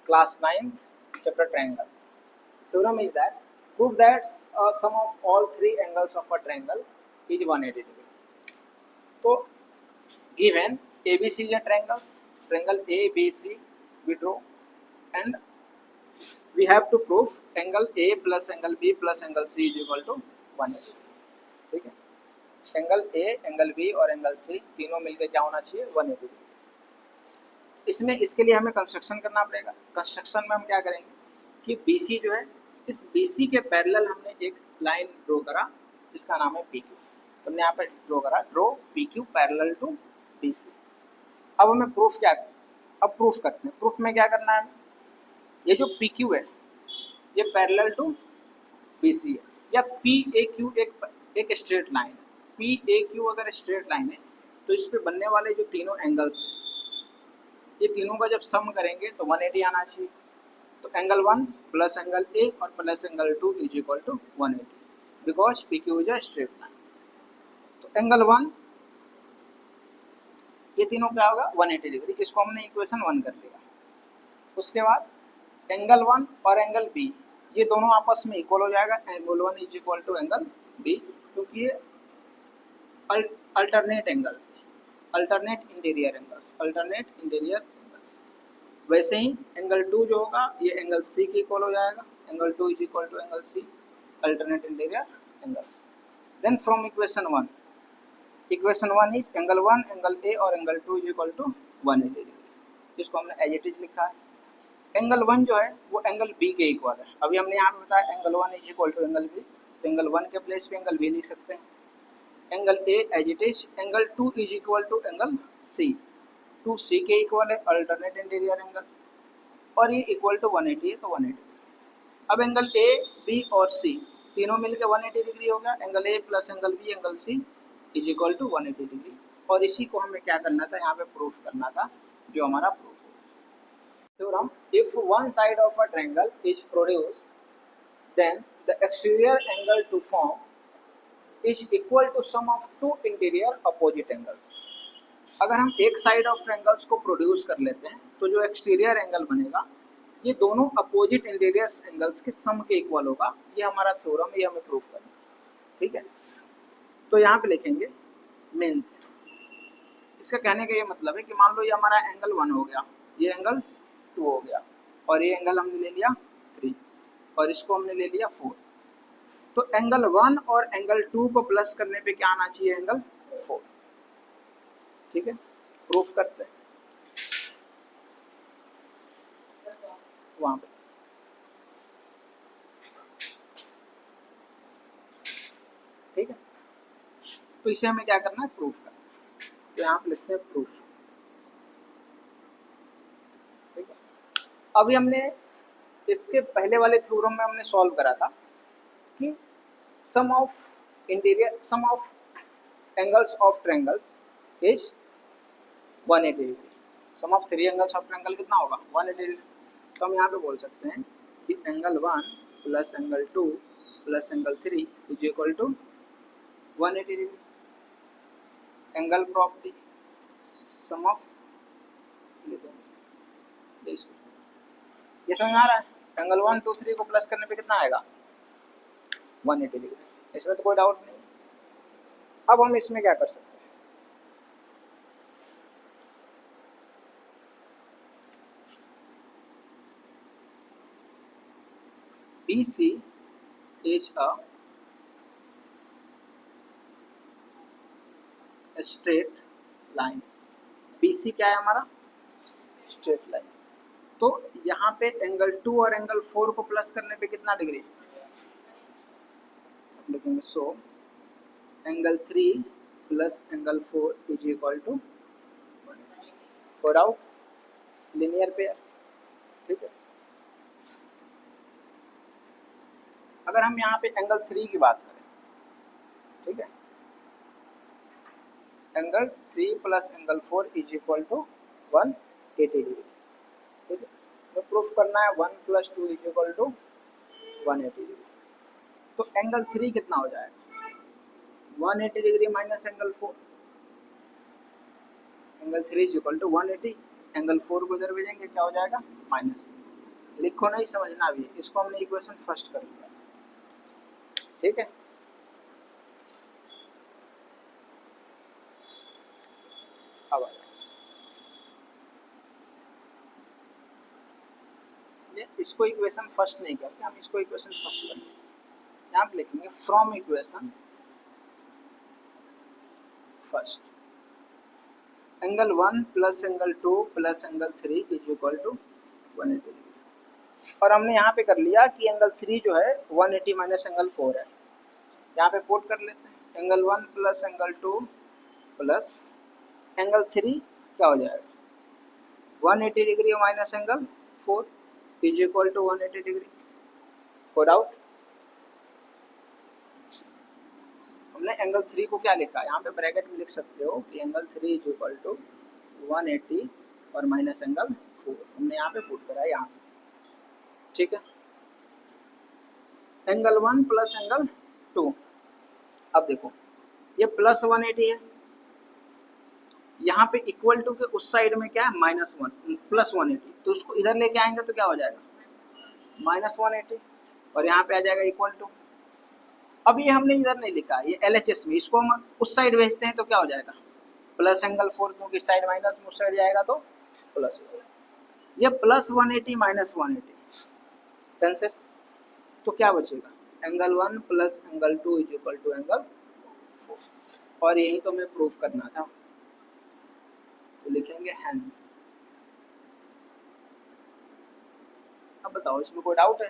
class 9th chapter triangles. Theorem is that prove that sum of all three angles of a triangle is 180 degree. So given ABC is a triangle ABC we draw, and we have to prove angle A plus angle B plus angle C is equal to 180. ठीक है, angle A, angle B और angle C तीनों मिलकर क्या होना चाहिए 180 degree. इसमें इसके लिए हमें कंस्ट्रक्शन करना पड़ेगा. कंस्ट्रक्शन में हम क्या करेंगे कि BC जो है, इस BC के पैरेलल हमने एक लाइन ड्रॉ करा जिसका नाम है PQ. तो हमने यहाँ पे ड्रॉ करा, draw PQ parallel to BC. अब हमें प्रूफ क्या, अब प्रूफ करते हैं. प्रूफ में क्या करना है, ये जो PQ है ये पैरेलल टू BC है, या PAQ एक स्ट्रेट लाइन है. PAQ अगर स्ट्रेट लाइन है तो इस पे बनने वाले जो तीनों एंगल्स हैं ये तीनों का जब सम करेंगे तो 180 आना चाहिए. तो एंगल 1 प्लस एंगल ए और plus angle 2 is equal to 180 because PQ is a straight line. तो एंगल 1 ये तीनों क्या होगा 180 डिग्री. इसको हमने इक्वेशन 1 कर लिया. उसके बाद एंगल 1 और एंगल B ये दोनों आपस में इक्वल हो जाएगा. Angle 1 is equal to angle B क्योंकि ये अल्टरनेट एंगल्स है, अल्टरनेट इंटीरियर एंगल्स. वैसे ही एंगल 2 जो होगा ये एंगल C के इक्वल हो जाएगा. Angle 2 is equal to angle C, alternate interior angles. Then from equation 1 is angle 1 angle A और angle 2 is equal to 180 degree. जिसको हमने एज इट इज लिखा है. एंगल 1 जो है वो एंगल B के इक्वल है. अभी हमने यहाँ पे बताया angle 1 is equal to angle B, तो एंगल 1 के प्लेस पे एंगल B लिख सकते हैं. Angle A as it is. Angle 2 is equal to angle C, 2 C के इक्वल है, अल्टरनेट इंटीरियर एंगल, और ये इक्वल टू 180 है तो 180. अब एंगल A, B और C तीनों मिलकर 180 डिग्री हो गया. Angle A plus angle B angle C is equal to 180 degree. और इसी को हमें क्या करना था, यहाँ पे प्रूफ करना था, जो हमारा प्रूफ है. Theorem: if one side of a triangle is produced, then the exterior angle to form is equal to sum of two interior opposite angles. अगर हम एक साइड ऑफ ट्रायंगल्स को प्रोड्यूस कर लेते हैं तो जो एक्सटीरियर एंगल बनेगा ये दोनों अपोजिट इंटीरियर एंगल्स के सम के इक्वल होगा. ये हमारा थ्योरम है, ये हमें प्रूफ करना है. ठीक है, तो यहाँ पे लिखेंगे मीन्स. इसका कहने का ये मतलब है कि मान लो ये हमारा एंगल 1 हो गया, ये एंगल 2 हो गया, और ये एंगल हमने ले लिया 3 और इसको हमने ले लिया 4. तो एंगल 1 और एंगल 2 को प्लस करने पे क्या आना चाहिए, एंगल 4. ठीक है, प्रूफ करते हैं वहां पे. ठीक है, तो इसे हमें क्या करना है, प्रूफ करना है. तो यहाँ पे लिखते हैं प्रूफ. ठीक है, अभी हमने इसके पहले वाले थ्योरम में हमने सॉल्व करा था कि sum of angles of triangles is 180 degree. Sum of 3 angles of triangle कितना होगा, 180 डिग्री. तो हम यहाँ पे बोल सकते हैं कि angle 1 plus angle 2 plus angle 3 is equal to 180 degree. Angle property sum of, ये समझ में आ रहा है. एंगल 1 2 3 को प्लस करने पे कितना आएगा, 180 डिग्री. इसमें तो कोई डाउट नहीं. अब हम इसमें क्या कर सकते हैं, BC is a straight line. BC क्या है हमारा, स्ट्रेट लाइन. तो यहाँ पे एंगल 2 और एंगल 4 को प्लस करने पे कितना डिग्री लिखेंगे. So angle 3 plus angle 4 is equal to 4 out, linear pair. ठीक है, अगर हम यहाँ पे एंगल 3 की बात करें, ठीक है, angle 3 plus angle 4 is equal to 180 degree. ठीक है, तो प्रूफ करना है 1 plus 2 is equal to 180 degree. तो एंगल 3 कितना हो जाएगा, 180 degree minus angle 4. Angle 3 is equal to 180, angle 4 को इधर भेजेंगे क्या हो जाएगा, माइनस. लिखो नहीं, समझना भी। इसको हमने इक्वेशन फर्स्ट कर लिया, ठीक है। अब आ जाओ, इसको इक्वेशन फर्स्ट नहीं करके हम इसको इक्वेशन फर्स्ट कर लेंगे। यहाँ पे लिखेंगे from equation first angle 1 plus angle 2 plus angle 3 is equal to 180 degree. और हमने यहाँ पे कर लिया कि एंगल 3 जो है 180 माइनस एंगल 4 है। यहाँ पे पुट कर लेते हैं, angle 1 plus angle 2 plus angle 3 क्या हो जाएगा 180 degree minus angle 4 is equal to 180 degree. कोई डाउट? हमने एंगल 3 को क्या लिखा है, यहाँ पे ब्रैकेट में लिख सकते हो कि एंगल 3 इज इक्वल टू 180 और माइनस एंगल 4। हमने यहाँ पे पुट करा है यहाँ से, ठीक है। एंगल 1 प्लस एंगल 2, अब देखो ये प्लस 180 है, यहाँ पे इक्वल टू के उस साइड में क्या है -1 प्लस 180, तो उसको इधर लेके आएंगे तो क्या हो जाएगा -180 और यहाँ पे आ जाएगा इक्वल टू। अब ये हमने इधर नहीं लिखा, ये LHS में, इसको हम उस साइड भेजते हैं तो क्या हो जाएगा प्लस एंगल 4, क्योंकि साइड माइनस में उस साइड जाएगा तो प्लस हो जाएगा। ये प्लस 180 माइनस 180 कैंसिल, तो क्या बचेगा angle 1 plus angle 2 is equal to angle 4। और यही तो हमें प्रूफ करना था, तो लिखेंगे हेंस। अब बताओ इसमें कोई डाउट है?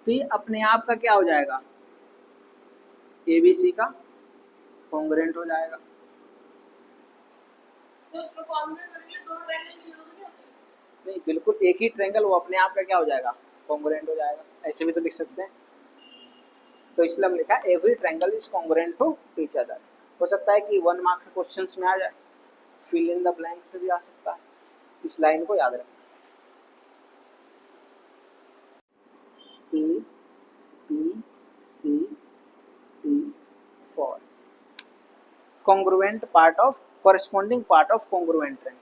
तो ये अपने आप का क्या हो जाएगा ABC का कॉन्ग्रुएंट हो जाएगा। नहीं, बिल्कुल एक ही ट्रायंगल, वो अपने आप का क्या हो जाएगा कॉन्ग्रुएंट हो जाएगा। ऐसे भी तो लिख सकते हैं, तो इसलिए हम लिखा every triangle is congruent to each other. हो सकता है कि 1 मार्क के क्वेश्चंस में आ जाए, फिल इन द ब्लैंक्स में भी आ सकता है, इस लाइन को याद रखना। CPCP for congruent part of corresponding part of congruent triangle।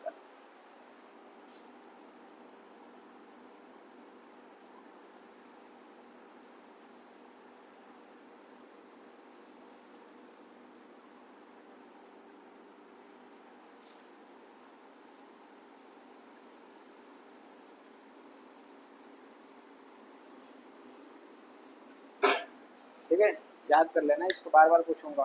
ठीक है, याद कर लेना, इसको बार बार पूछूंगा।